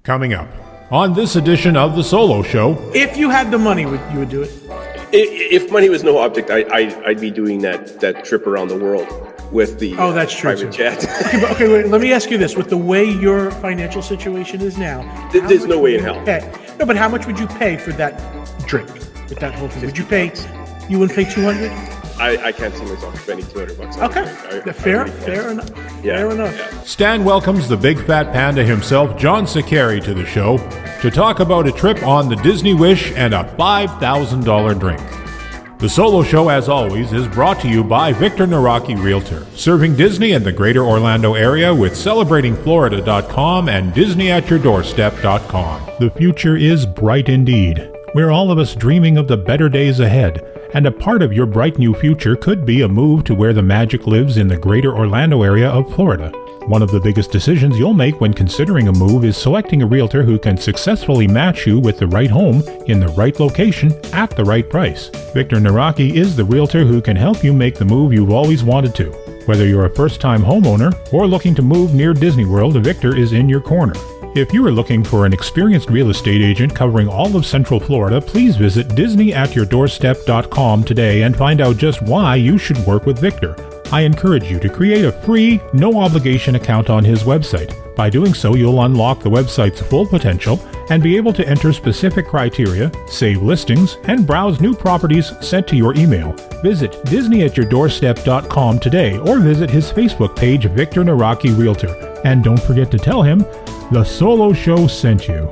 Coming up on this edition of The Solo Show. If you had the money, you would do it? If money was no object, I'd be doing that trip around the world with the that's true, private jet. Okay, wait, let me ask you this. With the way your financial situation is now, there's no way in hell. No, but how much would you pay for that drink, with that whole thing? Would you pay, you wouldn't pay $200? I can't see myself spending $200. Okay, fair enough. Yeah. Fair enough. Yeah. Stan welcomes the big fat panda himself, John Saccheri, to the show to talk about a trip on the Disney Wish and a $5,000 drink. The Solo Show, as always, is brought to you by Victor Naraki Realtor, serving Disney and the greater Orlando area with celebratingflorida.com and disneyatyourdoorstep.com. The future is bright indeed. We're all of us dreaming of the better days ahead, and a part of your bright new future could be a move to where the magic lives in the greater Orlando area of Florida. One of the biggest decisions you'll make when considering a move is selecting a realtor who can successfully match you with the right home in the right location at the right price. Victor Naraki is the realtor who can help you make the move you've always wanted to. Whether you're a first-time homeowner or looking to move near Disney World, Victor is in your corner. If you are looking for an experienced real estate agent covering all of Central Florida, please visit disneyatyourdoorstep.com today and find out just why you should work with Victor. I encourage you to create a free, no-obligation account on his website. By doing so, you'll unlock the website's full potential and be able to enter specific criteria, save listings, and browse new properties sent to your email. Visit disneyatyourdoorstep.com today or visit his Facebook page, Victor Naraki Realtor. And don't forget to tell him The Solo Show sent you.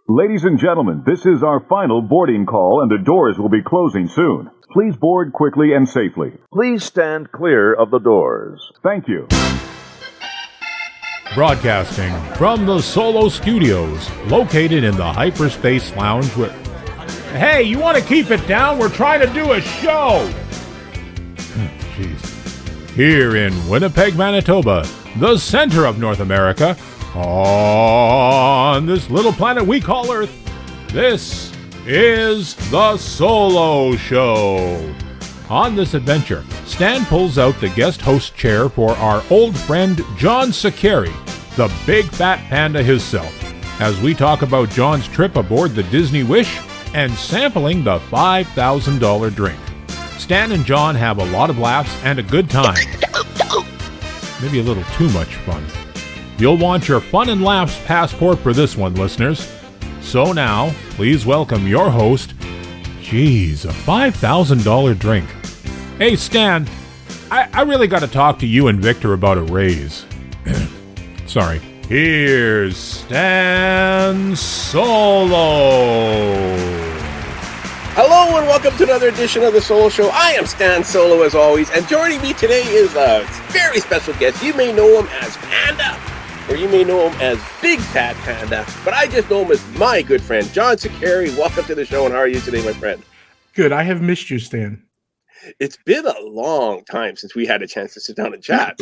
Ladies and gentlemen, this is our final boarding call and the doors will be closing soon. Please board quickly and safely. Please stand clear of the doors. Thank you. Broadcasting from the Solo Studios, located in the Hyperspace Lounge with... Hey, you want to keep it down? We're trying to do a show! Jeez. Here in Winnipeg, Manitoba, the center of North America, on this little planet we call Earth, this is The Solo Show. On this adventure, Stan pulls out the guest host chair for our old friend John Saccheri, the big fat panda himself, as we talk about John's trip aboard the Disney Wish and sampling the $5,000 drink. Stan and John have a lot of laughs and a good time. Maybe a little too much fun. You'll want your fun and laughs passport for this one, listeners. So now, please welcome your host. Geez, a $5,000 drink. Hey, Stan, I really got to talk to you and Victor about a raise. Sorry. Here's Stan Solo. Hello and welcome to another edition of The Solo Show. I am Stan Solo as always, and joining me today is a very special guest. You may know him as Panda, or you may know him as Big Fat Panda, but I just know him as my good friend, John Saccheri. Welcome to the show, and how are you today, my friend? Good. I have missed you, Stan. It's been a long time since we had a chance to sit down and chat.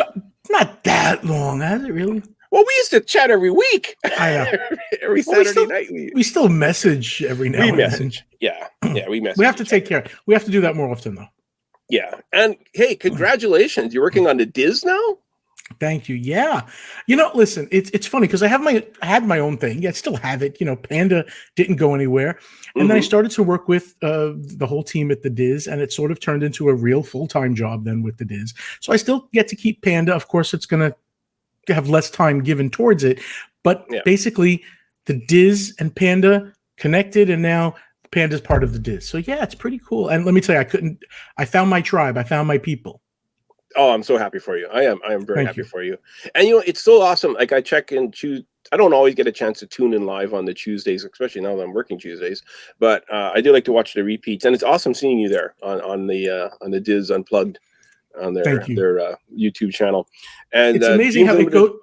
Not that long, has it really? Well, we used to chat every week. Every Saturday night. We still message every now and then. Yeah, we message. We have to take care. We have to do that more often, though. Yeah. And, hey, congratulations. You're working on the Diz now? Thank you. Yeah. You know, listen, it's funny because I had my own thing. I still have it. You know, Panda didn't go anywhere. And then I started to work with the whole team at the Diz, and it sort of turned into a real full-time job then with the Diz. So I still get to keep Panda. Of course, it's going to have less time given towards it. But basically, the Diz and Panda connected, and now Panda's part of the Diz. So, yeah, it's pretty cool. And let me tell you, I found my tribe. I found my people. Oh, I'm so happy for you. I am very happy for you. And you know, it's so awesome. Like I check and choose. I don't always get a chance to tune in live on the Tuesdays, especially now that I'm working Tuesdays. But I do like to watch the repeats, and it's awesome seeing you there on the Diz Unplugged on their YouTube channel. And it's amazing how they go.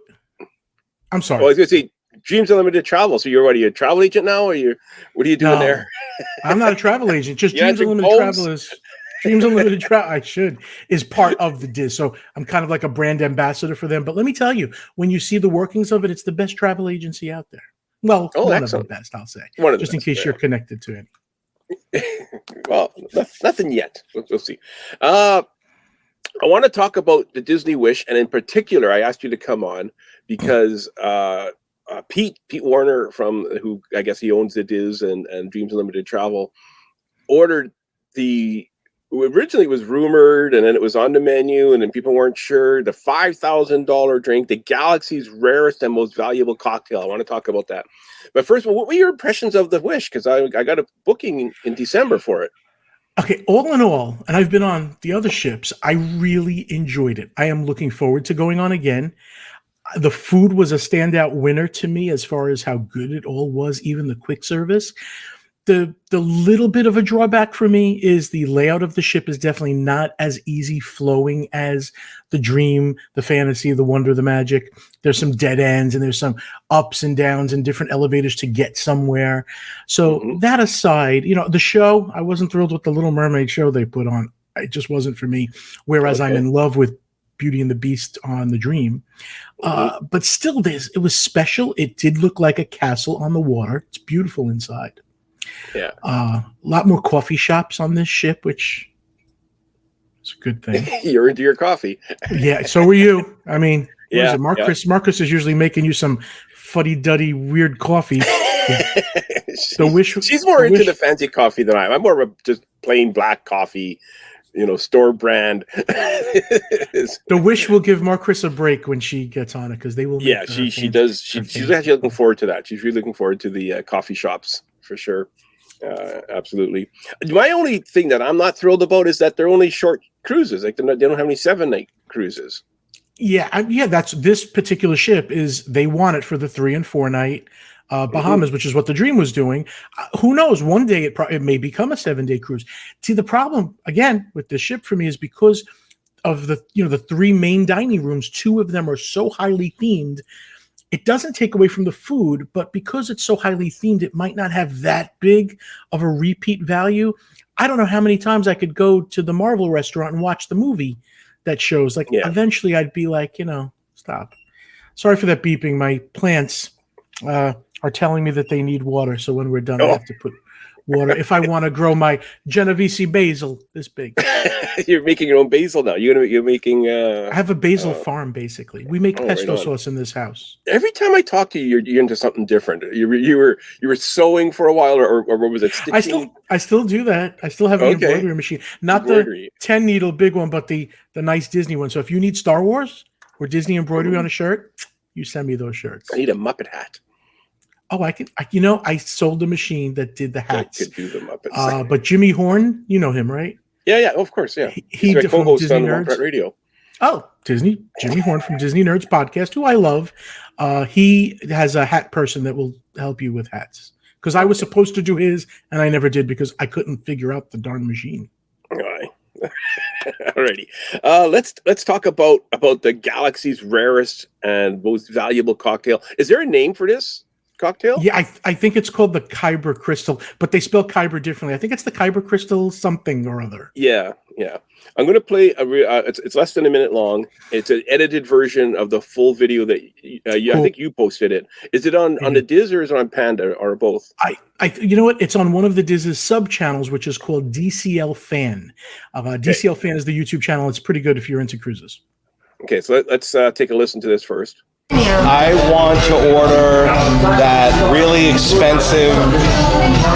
I'm sorry. Well, I was going to say Dreams Unlimited Travel. So you're a travel agent now, or what are you doing there? I'm not a travel agent. Just Dreams Unlimited Travel is. Dreams Unlimited Travel, is part of the Diz. So I'm kind of like a brand ambassador for them. But let me tell you, when you see the workings of it, it's the best travel agency out there. Well, one of the best, I'll say. Just in case you're connected to it. Well, nothing yet. We'll see. I want to talk about the Disney Wish, and in particular, I asked you to come on because Pete Warner, who I guess he owns the Diz and Dreams Unlimited Travel, ordered originally was rumored, and then it was on the menu, and then people weren't sure. The $5,000 drink, the galaxy's rarest and most valuable cocktail. I want to talk about that. But first of all, what were your impressions of the Wish? Because I got a booking in December for it. Okay, all in all, and I've been on the other ships, I really enjoyed it. I am looking forward to going on again. The food was a standout winner to me as far as how good it all was, even the quick service. The little bit of a drawback for me is the layout of the ship is definitely not as easy flowing as the Dream, the Fantasy, the Wonder, the Magic. There's some dead ends and there's some ups and downs and different elevators to get somewhere. So that aside, the show, I wasn't thrilled with the Little Mermaid show they put on. It just wasn't for me. Whereas I'm in love with Beauty and the Beast on the Dream. But still, it was special. It did look like a castle on the water. It's beautiful inside. Yeah. A lot more coffee shops on this ship, which is a good thing. You're into your coffee. Yeah, so were you. I mean, yeah, Marcus is usually making you some fuddy-duddy weird coffee. She's more into the fancy coffee than I am. I'm more of a just plain black coffee, store brand. The Wish will give Marcris a break when she gets on it because they will. Yeah, she does. She's actually looking forward to that. She's really looking forward to the coffee shops for sure. Absolutely. My only thing that I'm not thrilled about is that they're only short cruises. Like they don't have any 7-night cruises. Yeah, that's this particular ship is they want it for the 3 and 4 night Bahamas, which is what the Dream was doing. Who knows? One day it may become a 7-day cruise. See, the problem again with the ship for me is because of the 3 main dining rooms. 2 of them are so highly themed. It doesn't take away from the food, but because it's so highly themed, it might not have that big of a repeat value. I don't know how many times I could go to the Marvel restaurant and watch the movie that shows. Eventually I'd be like, stop. Sorry for that beeping. My plants are telling me that they need water. So when we're done, I have to put water. If I want to grow my Genovese basil this big. You're making your own basil now. You're making. I have a basil farm, basically. We make pesto sauce in this house. Every time I talk to you, you're into something different. You were sewing for a while, or what was it? Stitching? I still do that. I still have the embroidery machine, not the 10 needle big one, but the nice Disney one. So if you need Star Wars or Disney embroidery on a shirt, you send me those shirts. I need a Muppet hat. Oh, I sold a machine that did the hats. I could do the Muppets. But Jimmy Horn, you know him, right? Yeah, of course, yeah. He's my co-host on Muppet Radio. Oh, Jimmy Horn from Disney Nerds podcast, who I love. He has a hat person that will help you with hats. Because I was supposed to do his, and I never did because I couldn't figure out the darn machine. All right. Alrighty. Let's talk about the galaxy's rarest and most valuable cocktail. Is there a name for this cocktail? Yeah, I think it's called the Kyber Crystal, but they spell Kyber differently. I think it's the Kyber Crystal something or other. Yeah. I'm going to play it's less than a minute long. It's an edited version of the full video that cool. I think you posted it. Is it on the Diz or is it on Panda or both? You know what? It's on one of the Diz's sub channels, which is called DCL Fan. DCL Fan is the YouTube channel. It's pretty good if you're into cruises. Okay, so let's take a listen to this first. I want to order that really expensive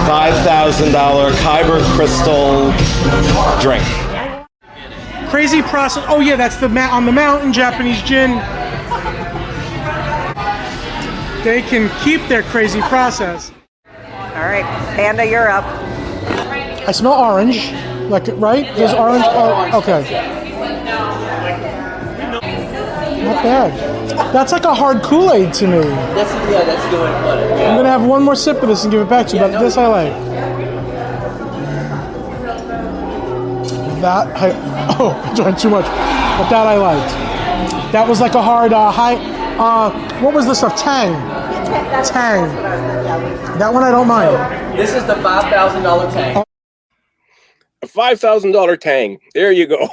$5,000 Kyber Crystal drink. Crazy process. Oh yeah, that's on the mountain Japanese gin. They can keep their crazy process. All right, Panda, you're up. I smell orange, right? There's orange. Oh, okay. Not bad. That's like a hard Kool-Aid to me. That's good. I'm gonna have one more sip of this and give it back to you, but this I like. I drank too much, but that I liked. That was like a hard what was this stuff? Tang. That one I don't mind. This is the $5,000 Tang. A $5,000 Tang. There you go.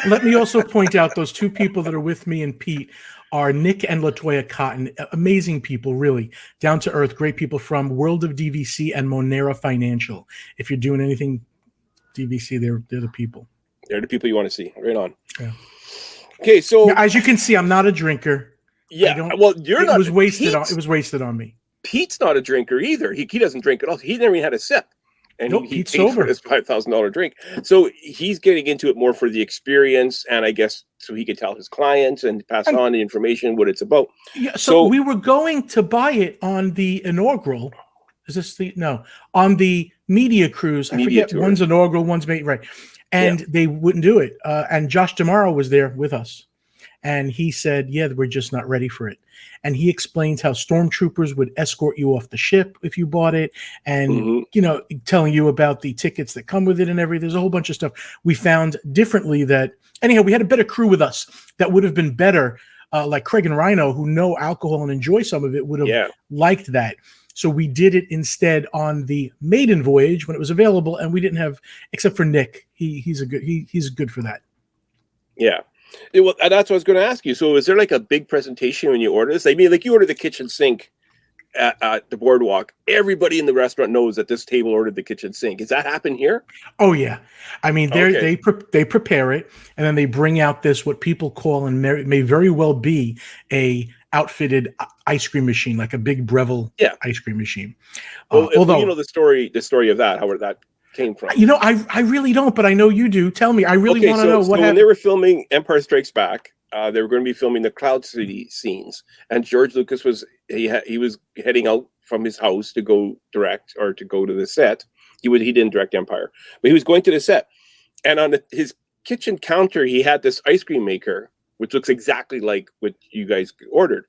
Let me also point out those 2 people that are with me and Pete are Nick and LaToya Cotton. Amazing people, really. Down to earth, great people from World of DVC and Monera Financial. If you're doing anything DVC, they're the people. They're the people you want to see. Right on. Yeah. Okay, so Yeah, as you can see, I'm not a drinker. yeah, well, you're not. It was wasted on me. Pete's not a drinker either. He doesn't drink at all. He never even had a sip, and Nope, he Pete's paid sober. for this $5,000 drink. So he's getting into it more for the experience, and I guess so he could tell his clients and pass on the information, what it's about. Yeah. So we were going to buy it on the inaugural. Is this on the media cruise? I forget. Tour. One's inaugural, one's made right, and they wouldn't do it. And Josh Damaro was there with us. And he said, yeah, we're just not ready for it. And he explains how stormtroopers would escort you off the ship if you bought it. And, telling you about the tickets that come with it and everything. There's a whole bunch of stuff we found differently that, anyhow, we had a better crew with us that would have been better. Like Craig and Rhino, who know alcohol and enjoy some of it, would have liked that. So we did it instead on the maiden voyage when it was available. And we didn't have, except for Nick, he's good for that. Yeah. Well, that's what I was going to ask you. So, is there like a big presentation when you order this? I mean, like you order the kitchen sink at the boardwalk. Everybody in the restaurant knows that this table ordered the kitchen sink. Does that happen here? Oh yeah, I mean, they prepare it, and then they bring out this what people call and may very well be a outfitted ice cream machine, like a big Breville ice cream machine. Although you know the story of that, how that came from. I really don't, but I know you do. Tell me. I really want to know what happened. When they were filming Empire Strikes Back, they were going to be filming the Cloud City scenes, and George Lucas was heading out from his house to go direct or to go to the set. He didn't direct Empire, but he was going to the set, and on his kitchen counter he had this ice cream maker, which looks exactly like what you guys ordered.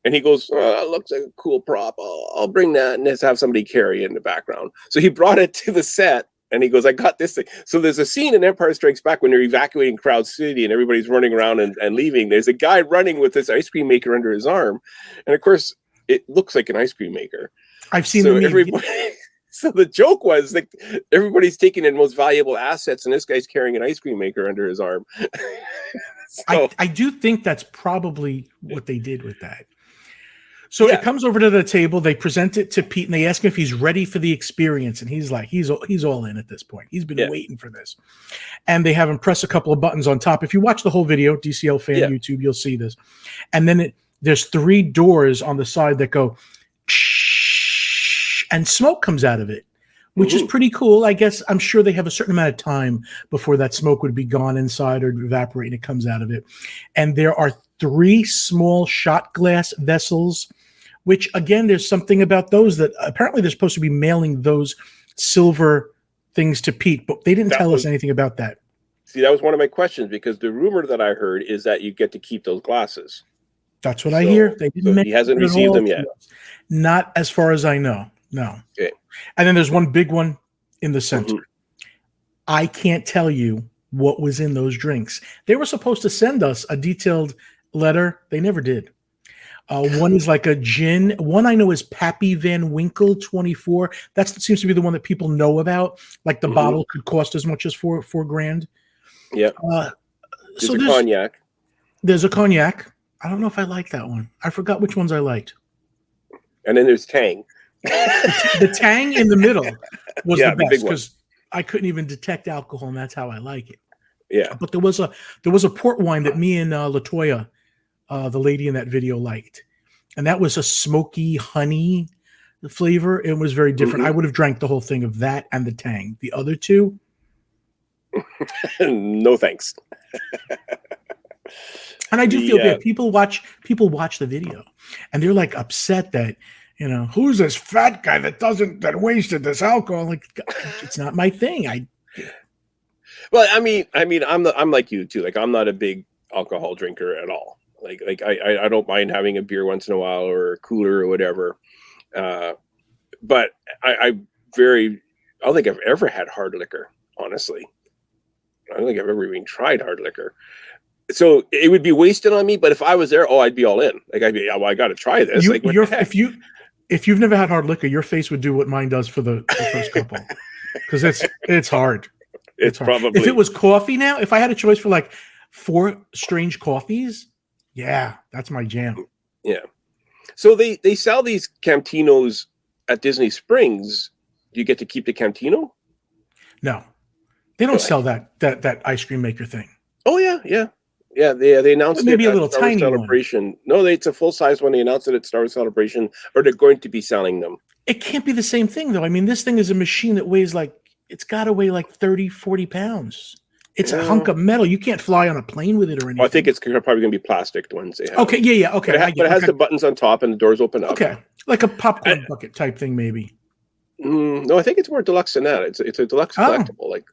And he goes, looks like a cool prop. I'll bring that and just have somebody carry it in the background. So he brought it to the set and he goes, I got this thing. So there's a scene in Empire Strikes Back when they're evacuating Crowd City and everybody's running around and leaving. There's a guy running with this ice cream maker under his arm. And of course, it looks like an ice cream maker. I've seen everybody. So the joke was like everybody's taking in most valuable assets and this guy's carrying an ice cream maker under his arm. I do think that's probably what they did with that. So it comes over to the table. They present it to Pete, and they ask him if he's ready for the experience. And he's like, he's all in at this point. He's been waiting for this. And they have him press a couple of buttons on top. If you watch the whole video, DCL fan YouTube, you'll see this. And then there's 3 doors on the side that go, and smoke comes out of it, which is pretty cool. I guess I'm sure they have a certain amount of time before that smoke would be gone inside or evaporate, and it comes out of it. And there are 3 small shot glass vessels, which again, there's something about those that apparently they're supposed to be mailing those silver things to Pete, but they didn't tell us anything about that. See, that was one of my questions because the rumor that I heard is that you get to keep those glasses. That's what I hear. They didn't. He hasn't received them yet. Not as far as I know. No. Okay. And then there's one big one in the center. I can't tell you what was in those drinks. They were supposed to send us a detailed letter. They never did. One is like a gin. One I know is Pappy Van Winkle 24. That seems to be the one that people know about. Like the bottle could cost as much as $4,000. Yeah. So there's a cognac. There's a cognac. I don't know if I like that one. I forgot which ones I liked. And then there's Tang. The Tang in the middle was the best because I couldn't even detect alcohol, and that's how I like it. Yeah. But there was a port wine that me and Latoya, the lady in that video, liked, and that was a smoky honey flavor. It was very different. I would have drank the whole thing of that and the Tang. The other two, no thanks. And I do feel bad. People watch the video, and they're like upset that, who's this fat guy that wasted this alcohol? Like, it's not my thing. Well, I mean, I'm like you too. Like, I'm not a big alcohol drinker at all. Like I don't mind having a beer once in a while or a cooler or whatever. But I don't think I've ever had hard liquor, honestly. I don't think I've ever even tried hard liquor. So it would be wasted on me, but if I was there, I'd be all in. Like I'd be, I got to try this. If you've never had hard liquor, your face would do what mine does for the first couple, because it's hard. It's hard. Probably. If it was coffee now, if I had a choice for like 4 strange coffees, that's my jam. Yeah. So they sell these Camtinos at Disney Springs. Do you get to keep the Camtino? No. They don't sell that ice cream maker thing. Oh yeah. They announced maybe it a little at Star Wars tiny Celebration. One. No, it's a full size one. They announced it at Star Wars Celebration, or they're going to be selling them. It can't be the same thing, though. I mean, this thing is a machine that weighs it's got to weigh like 30, 40 pounds. It's a hunk of metal. You can't fly on a plane with it or anything. Well, I think it's probably going to be plastic, the ones they have. Okay, yeah, okay. But it has the buttons on top and the doors open up. Okay, like a popcorn bucket type thing, maybe. No, I think it's more deluxe than that. It's a deluxe collectible, like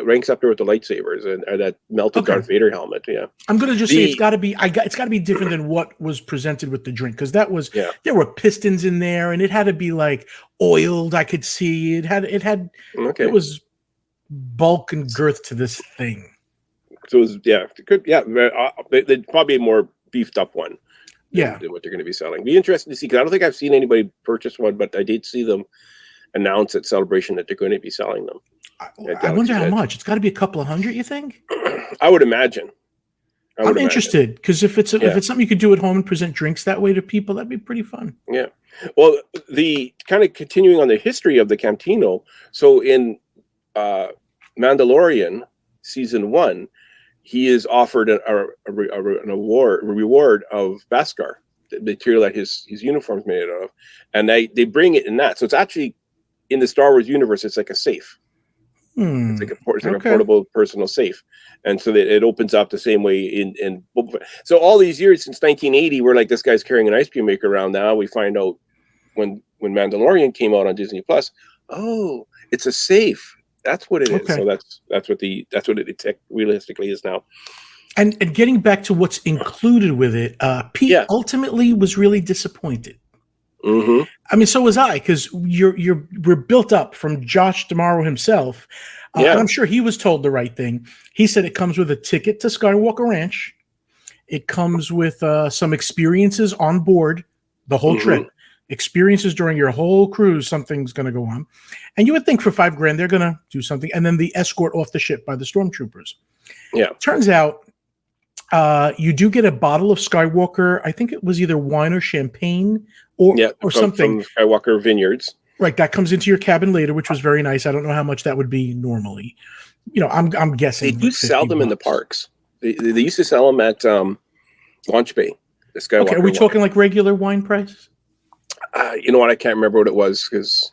ranks up there with the lightsabers and that melted Darth Vader helmet. Yeah, I'm gonna just say it's got to be. It's got to be different than what was presented with the drink, because that was there were pistons in there, and it had to be like oiled. I could see it had it was bulk and girth to this thing. So it was they'd probably a more beefed up one. Than what they're going to be selling. Be interesting to see, because I don't think I've seen anybody purchase one, but I did see them announce at Celebration that they're going to be selling them. I wonder how much. It's got to be a couple of hundred, you think? I would imagine. I'm interested, because if it's something you could do at home and present drinks that way to people, that'd be pretty fun. Yeah. Well, the kind of continuing on the history of the Campino. So in Mandalorian season 1, he is offered a reward of Beskar, the material that his uniform's made out of, and they bring it in that. So it's actually in the Star Wars universe. It's like a safe. It's like a portable personal safe, and so that it opens up the same way in. So all these years since 1980, we're like, this guy's carrying an ice cream maker around. Now we find out when Mandalorian came out on Disney Plus. Oh, it's a safe. That's what it is. So that's what it realistically is now. And getting back to what's included with it, Pete ultimately was really disappointed. Mm-hmm. I mean, so was I, because we're built up from Josh D'Amaro himself. And I'm sure he was told the right thing. He said it comes with a ticket to Skywalker Ranch. It comes with some experiences on board the whole trip. Experiences during your whole cruise, something's going to go on. And you would think for $5,000 they're going to do something, and then the escort off the ship by the stormtroopers. Yeah. Turns out you do get a bottle of Skywalker. I think it was either wine or champagne or something. From Skywalker Vineyards. Right, that comes into your cabin later, which was very nice. I don't know how much that would be normally. I'm guessing they do sell them in the parks. They used to sell them at Launch Bay. The Skywalker. Okay, are we talking like regular wine price? You know what? I can't remember what it was, because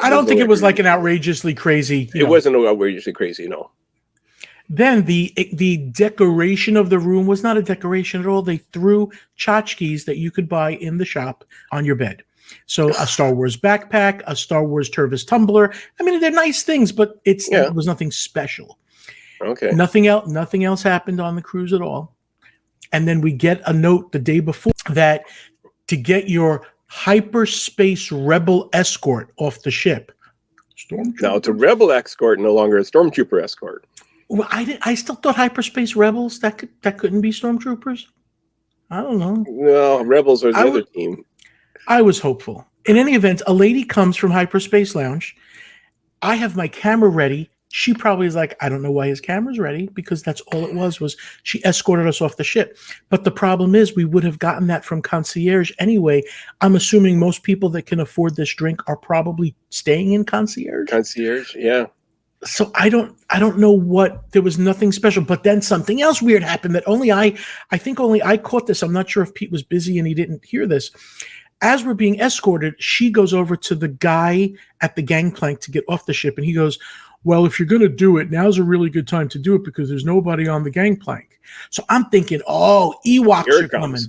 I don't think it was like an outrageously crazy. It wasn't outrageously crazy, no. Then the decoration of the room was not a decoration at all. They threw tchotchkes that you could buy in the shop on your bed. So a Star Wars backpack, a Star Wars Tervis tumbler. I mean, they're nice things, but it was nothing special. Okay. Nothing else happened on the cruise at all. And then we get a note the day before that to get your hyperspace rebel escort off the ship. Now it's a rebel escort, no longer a stormtrooper escort. Well, I still thought hyperspace rebels that couldn't be stormtroopers. I don't know. No, rebels are the other team. I was hopeful. In any event, a lady comes from Hyperspace Lounge. I have my camera ready. She probably is like, I don't know why his camera's ready, because that's all it was she escorted us off the ship. But the problem is we would have gotten that from concierge anyway. I'm assuming most people that can afford this drink are probably staying in concierge. Concierge, yeah. So I don't know what, there was nothing special, but then something else weird happened that only I caught this. I'm not sure if Pete was busy and he didn't hear this. As we're being escorted, she goes over to the guy at the gangplank to get off the ship, and he goes, well, if you're going to do it, now's a really good time to do it because there's nobody on the gangplank. So I'm thinking, Ewoks are coming.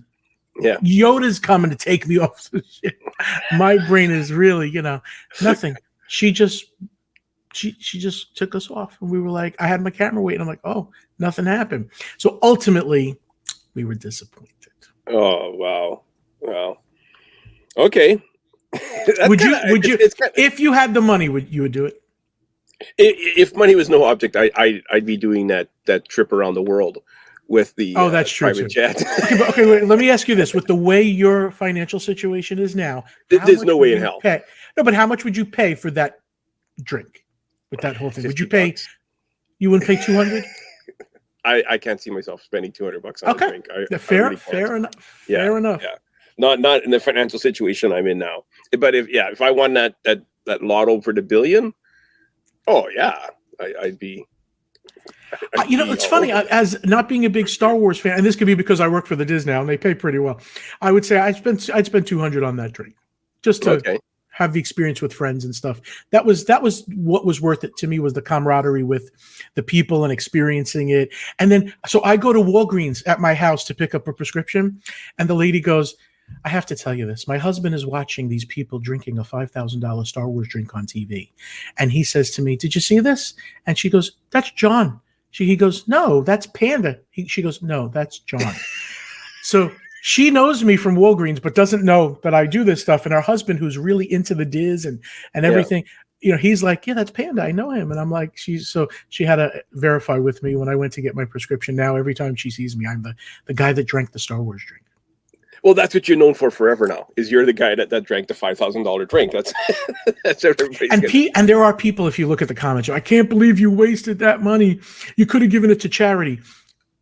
Yeah. Yoda's coming to take me off the ship. My brain is really, nothing. She just took us off, and we were like, I had my camera waiting. I'm like, nothing happened. So ultimately, we were disappointed. Oh, wow. Well, okay. Would you, if you had the money, you would do it? If money was no object, I'd be doing that trip around the world with the that's true, private jet. Okay, wait, let me ask you this: with the way your financial situation is now, there's no way in hell. No, but how much would you pay for that drink? With that whole thing, would you pay? You wouldn't pay $200. I can't see myself spending $200 on a drink. Fair enough. Fair enough. Yeah, not in the financial situation I'm in now. But if I won that lotto for the billion. Oh yeah, I'd be. It's funny. As not being a big Star Wars fan, and this could be because I work for the Diz now, and they pay pretty well. I would say I'd spend $200 on that drink, just to have the experience with friends and stuff. That was what was worth it to me, was the camaraderie with the people and experiencing it. And then, so I go to Walgreens at my house to pick up a prescription, and the lady goes, "I have to tell you this. My husband is watching these people drinking a $5,000 Star Wars drink on TV. And he says to me, 'Did you see this?' And she goes, 'That's John.' He goes, 'No, that's Panda.' She goes, 'No, that's John.'" So she knows me from Walgreens, but doesn't know that I do this stuff. And her husband, who's really into the Diz and everything, he's like, "Yeah, that's Panda. I know him." And I'm like, she had to verify with me when I went to get my prescription. Now, every time she sees me, I'm the guy that drank the Star Wars drink. Well, that's what you're known for forever now. Is you're the guy that drank the $5,000 drink. That's that's everybody's. And there are people, if you look at the comments, "I can't believe you wasted that money. You could have given it to charity."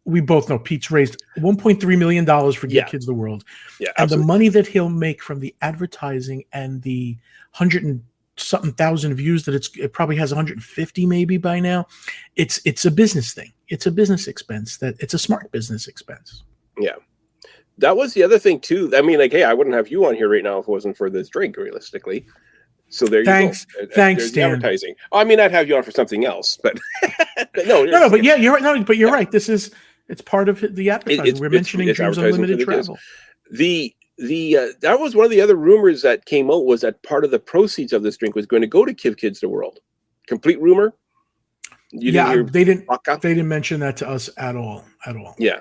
We both know Pete's raised $1.3 million for Give Kids the World. Yeah, and the money that he'll make from the advertising and the 100 and something thousand views that it probably has 150 maybe by now. It's a business thing. It's a business expense. It's a smart business expense. Yeah. That was the other thing too. I mean, like, hey, I wouldn't have you on here right now if it wasn't for this drink, realistically. So there you go. Thanks, Dan. Advertising. I mean, I'd have you on for something else, but no, but yeah, you're right. No, but you're right. It's part of the advertising. We're mentioning Dreams Unlimited travel. That was one of the other rumors that came out, was that part of the proceeds of this drink was going to go to Give Kids the World. Complete rumor. They didn't mention that to us at all. Yeah.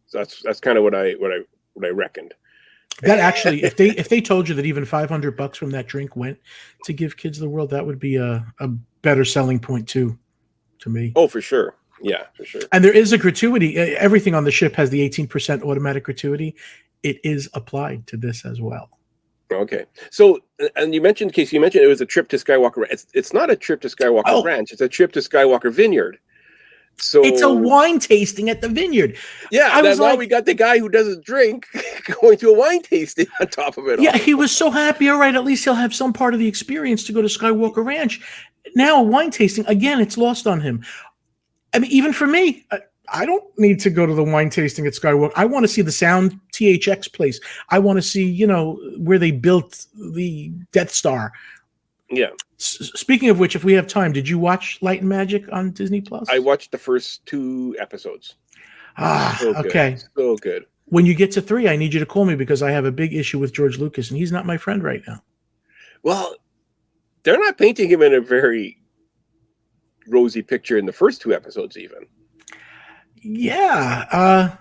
So that's kind of what I reckoned. That actually, if they told you that even $500 from that drink went to Give Kids the World, that would be a better selling point too, to me. Oh, for sure. Yeah, for sure. And there is a gratuity. Everything on the ship has the 18% automatic gratuity. It is applied to this as well. Okay. So, and you mentioned it was a trip to Skywalker. It's not a trip to Skywalker Ranch. It's a trip to Skywalker Vineyard. So it's a wine tasting at the vineyard. Yeah, that's why we got the guy who doesn't drink going to a wine tasting on top of it. Yeah, he was so happy. All right, at least he'll have some part of the experience to go to Skywalker Ranch. Now, a wine tasting, again, it's lost on him. I mean, even for me, I don't need to go to the wine tasting at Skywalker. I want to see the Sound THX place. I want to see, where they built the Death Star. Yeah. Speaking of which, if we have time, did you watch Light and Magic on Disney Plus? I watched the first 2 episodes. Okay. So good. When you get to 3, I need you to call me because I have a big issue with George Lucas, and he's not my friend right now. Well, they're not painting him in a very rosy picture in the first 2 episodes, even. Yeah. I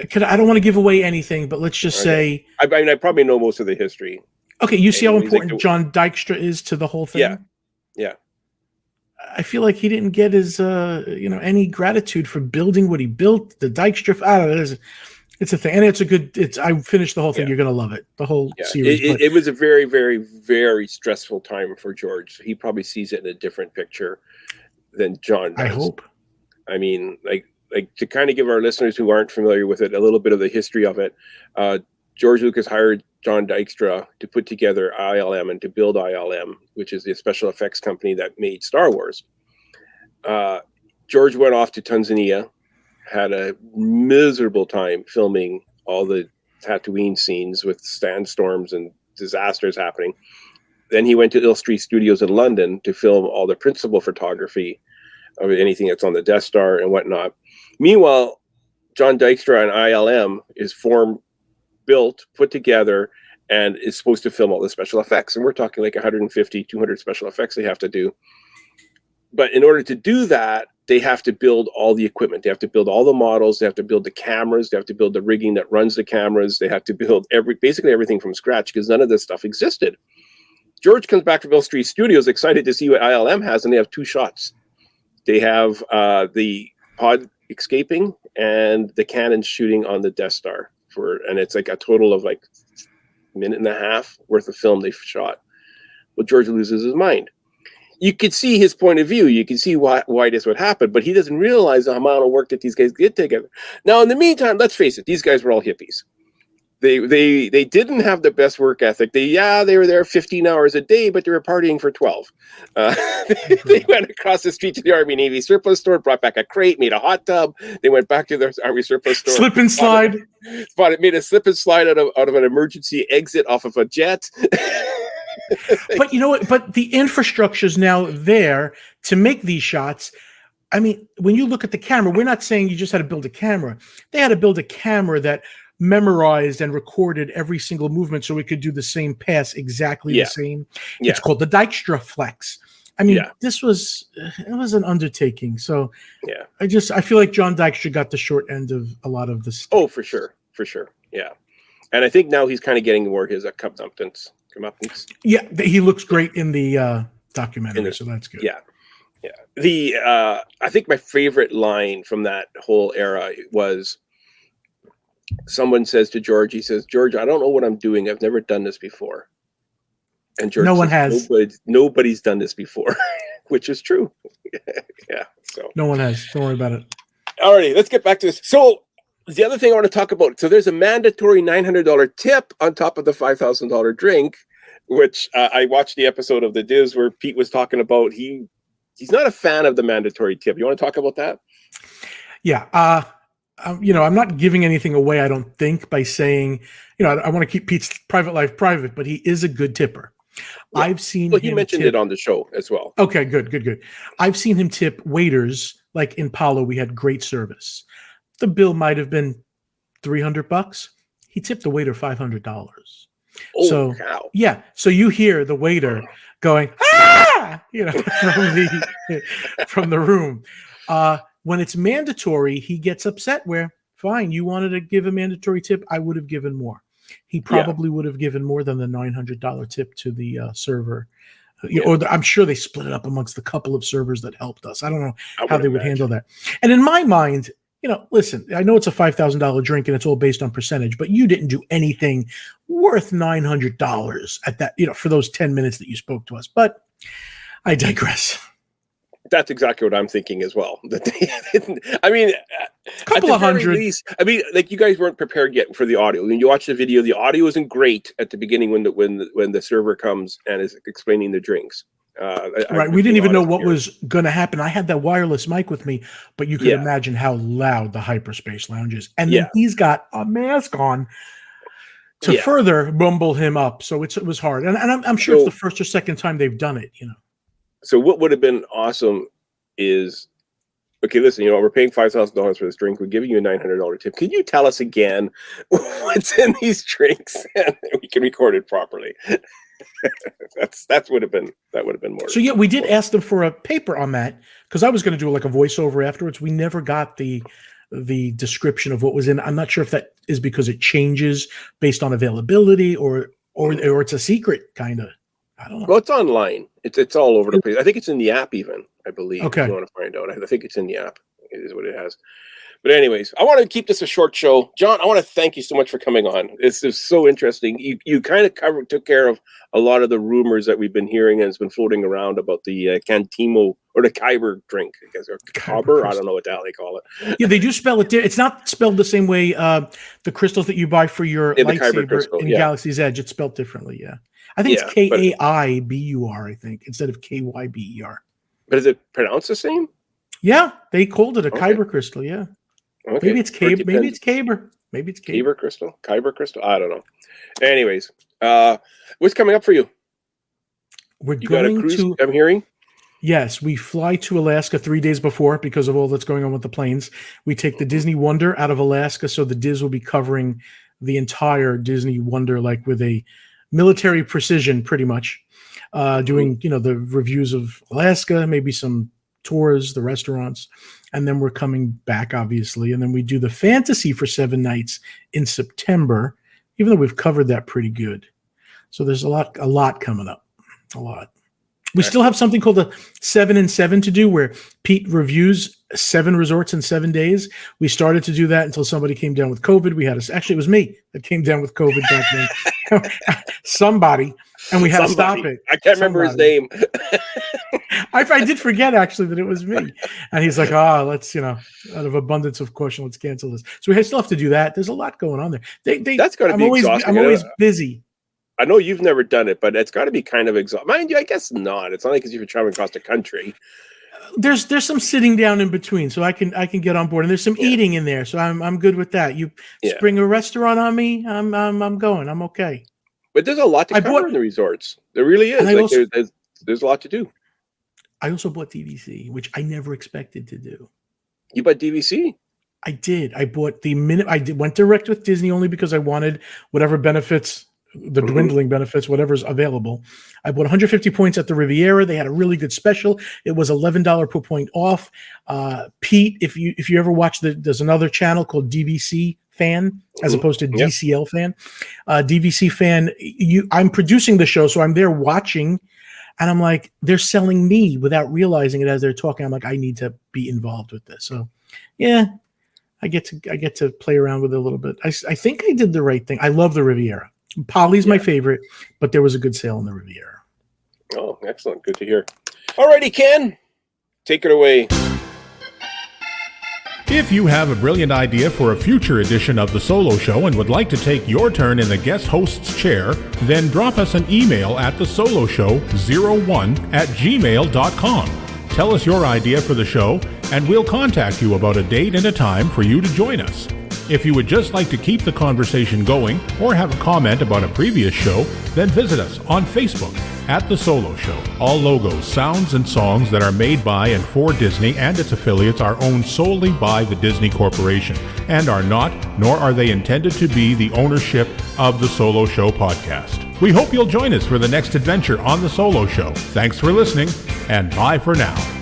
don't want to give away anything, but let's just say. I mean, I probably know most of the history. Okay, you see how important John Dykstra is to the whole thing? Yeah. I feel like he didn't get his, any gratitude for building what he built. The Dykstra, I don't know, it's a thing, and it's a good. I finished the whole thing. Yeah. You're gonna love it. The whole series. It was a very, very, very stressful time for George. He probably sees it in a different picture than John does. I hope. I mean, like to kind of give our listeners who aren't familiar with it a little bit of the history of it. George Lucas hired John Dykstra to put together ILM and to build ILM, which is the special effects company that made Star Wars. George went off to Tanzania, had a miserable time filming all the Tatooine scenes with sandstorms and disasters happening. Then he went to Illustrated Studios in London to film all the principal photography of anything that's on the Death Star and whatnot. Meanwhile, John Dykstra and ILM is built, put together, and is supposed to film all the special effects. And we're talking like 150, 200 special effects they have to do. But in order to do that, they have to build all the equipment. They have to build all the models. They have to build the cameras. They have to build the rigging that runs the cameras. They have to build basically everything from scratch because none of this stuff existed. George comes back from Illustrated Studios excited to see what ILM has, and they have 2 shots. They have the pod escaping and the cannons shooting on the Death Star. And it's like a total of like a minute and a half worth of film they've shot. Well, George loses his mind. You could see his point of view. You can see why this would happen, but he doesn't realize the amount of work that these guys did together. Now, in the meantime, let's face it, these guys were all hippies. They didn't have the best work ethic. They were there 15 hours a day, but they were partying for 12. They went across the street to the Army Navy surplus store, brought back a crate, made a hot tub. They went back to their Army surplus store. Slip and slide. Made a slip and slide out of an emergency exit off of a jet. But you know what? But the infrastructure is now there to make these shots. I mean, when you look at the camera, we're not saying you just had to build a camera. They had to build a camera that memorized and recorded every single movement so we could do the same pass exactly the same. Yeah. It's called the Dykstra Flex. I mean, it was an undertaking. So I feel like John Dykstra got the short end of a lot of this. Oh, for sure. Yeah. And I think now he's kind of getting more his comeuppance. Yeah, he looks great in the documentary, so that's good. Yeah. I think my favorite line from that whole era was, someone says to George, he says, "George, I don't know what I'm doing. I've never done this before." And George, no one has. Nobody's done this before, which is true. So no one has. Don't worry about it. All righty, let's get back to this. So the other thing I want to talk about. So there's a mandatory $900 tip on top of the $5,000 drink, which I watched the episode of the Diz where Pete was talking about. He's not a fan of the mandatory tip. You want to talk about that? Yeah. I'm not giving anything away, I don't think, by saying, I want to keep Pete's private life private, but he is a good tipper. Yeah. I've seen him. He mentioned it on the show as well. Okay, good. I've seen him tip waiters, like in Palo, we had great service. The bill might have been $300. He tipped the waiter $500. Oh, wow. Yeah. So you hear the waiter going, from the room. When it's mandatory, he gets upset where, fine, you wanted to give a mandatory tip, I would have given more. He probably would have given more than the $900 tip to the server. Or I'm sure they split it up amongst the couple of servers that helped us. I don't know how they would handle that. And in my mind, listen, I know it's a $5,000 drink and it's all based on percentage, but you didn't do anything worth $900 at that, for those 10 minutes that you spoke to us. But I digress. That's exactly what I'm thinking as well. That they didn't. I mean, a couple of hundred. Least, like you guys weren't prepared yet for the audio. When you watch the video, the audio isn't great at the beginning when the server comes and is explaining the drinks. Right, we didn't even know what was going to happen. I had that wireless mic with me, but you could imagine how loud the Hyperspace Lounge is, and then he's got a mask on to further bumble him up. So it was hard, and I'm sure it's the first or second time they've done it. So what would have been awesome is, okay, listen, we're paying $5,000 for this drink. We're giving you a $900 tip. Can you tell us again what's in these drinks, and we can record it properly? that would have been more. So we did ask them for a paper on that because I was going to do like a voiceover afterwards. We never got the description of what was in. I'm not sure if that is because it changes based on availability or it's a secret kind of. I don't know. Well, it's online. It's all over the place. I think it's in the app even, I believe. Okay. If you want to find out. I think it's in the app. It is what it has. But anyways, I want to keep this a short show. John, I want to thank you so much for coming on. This is so interesting. You kind of took care of a lot of the rumors that we've been hearing and it's been floating around about the Cantimo or the Kyber drink, I guess, or Kyber. I don't know what the hell they call it. Yeah, they do spell it. It's not spelled the same way the crystals that you buy for your lightsaber in Galaxy's Edge. It's spelled differently, I think it's Kaibur, I think, instead of Kyber. But is it pronounced the same? Yeah, they called it a Kyber crystal, Okay. Maybe it's Kyber. Maybe it's Kyber. Maybe it's Kyber crystal. Kyber crystal. I don't know. Anyways, what's coming up for you? You got a cruise, I'm hearing. Yes, we fly to Alaska 3 days before because of all that's going on with the planes. We take the Disney Wonder out of Alaska, so the Diz will be covering the entire Disney Wonder, like with a military precision, pretty much. Doing the reviews of Alaska, maybe some tours, the restaurants, and then we're coming back, obviously, and then we do the fantasy for 7 nights in September, even though we've covered that pretty good. So there's a lot coming up, a lot. We still have something called the 7 and 7 to do, where Pete reviews 7 resorts in 7 days. We started to do that until somebody came down with COVID. Actually, it was me that came down with COVID back then. Somebody, and we had to stop it. I can't remember his name. I did forget actually that it was me. And he's like, let's, out of abundance of caution, let's cancel this. So we still have to do that. There's a lot going on there. That's got to be exhausting. I'm always busy. I know you've never done it, but it's got to be kind of exhausting. Mind you, I guess not. It's not like you're traveling across the country. There's some sitting down in between, so I can get on board, and there's some eating in there, so I'm good with that. You spring a restaurant on me, I'm going. I'm okay. But there's a lot to cover in the resorts. There really is. There's a lot to do. I also bought DVC, which I never expected to do. You bought DVC? I did. I bought went direct with Disney only because I wanted whatever benefits, the dwindling benefits, whatever's available. I bought 150 points at the Riviera. They had a really good special. It was $11 per point off. Pete, if you ever watch there's another channel called DVC Fan as opposed to DCL Fan. DVC Fan, I'm producing the show, so I'm there watching, and I'm like, they're selling me without realizing it as they're talking. I'm like, I need to be involved with this. So, yeah, I get to play around with it a little bit. I think I did the right thing. I love the Riviera. Polly's my favorite, but there was a good sale in the Riviera. Oh, excellent. Good to hear. All righty, Ken, take it away. If you have a brilliant idea for a future edition of The Solo Show and would like to take your turn in the guest host's chair, then drop us an email at thesoloshow01@gmail.com. Tell us your idea for the show, and we'll contact you about a date and a time for you to join us. If you would just like to keep the conversation going or have a comment about a previous show, then visit us on Facebook at The Solo Show. All logos, sounds, and songs that are made by and for Disney and its affiliates are owned solely by the Disney Corporation and are not, nor are they intended to be, the ownership of The Solo Show podcast. We hope you'll join us for the next adventure on The Solo Show. Thanks for listening, and bye for now.